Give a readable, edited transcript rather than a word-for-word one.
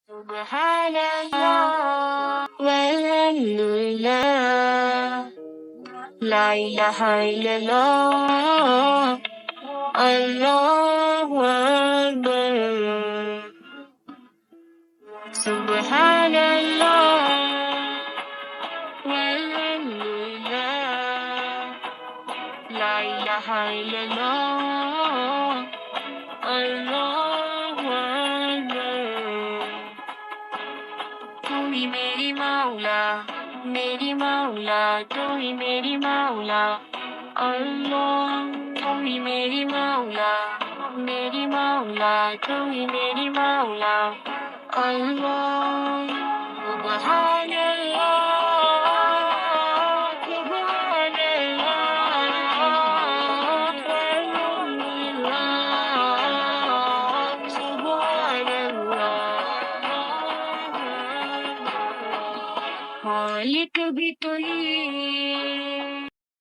Subhanallah walhamdulillah La ilaha illallah Allahu Akbar Subhanallah walhamdulillah La ilaha illallah Allahu Akbar तू ही मेरी मौला तू ही मेरी मौला अल्लाह तू ही मेरी मौला तू ही मेरी मौला अल्लाह सुभान अल्लाह सुभान अल्लाह वल्हम्दुलिल्लाह सुभान अल्लाह मालिक भी तू ही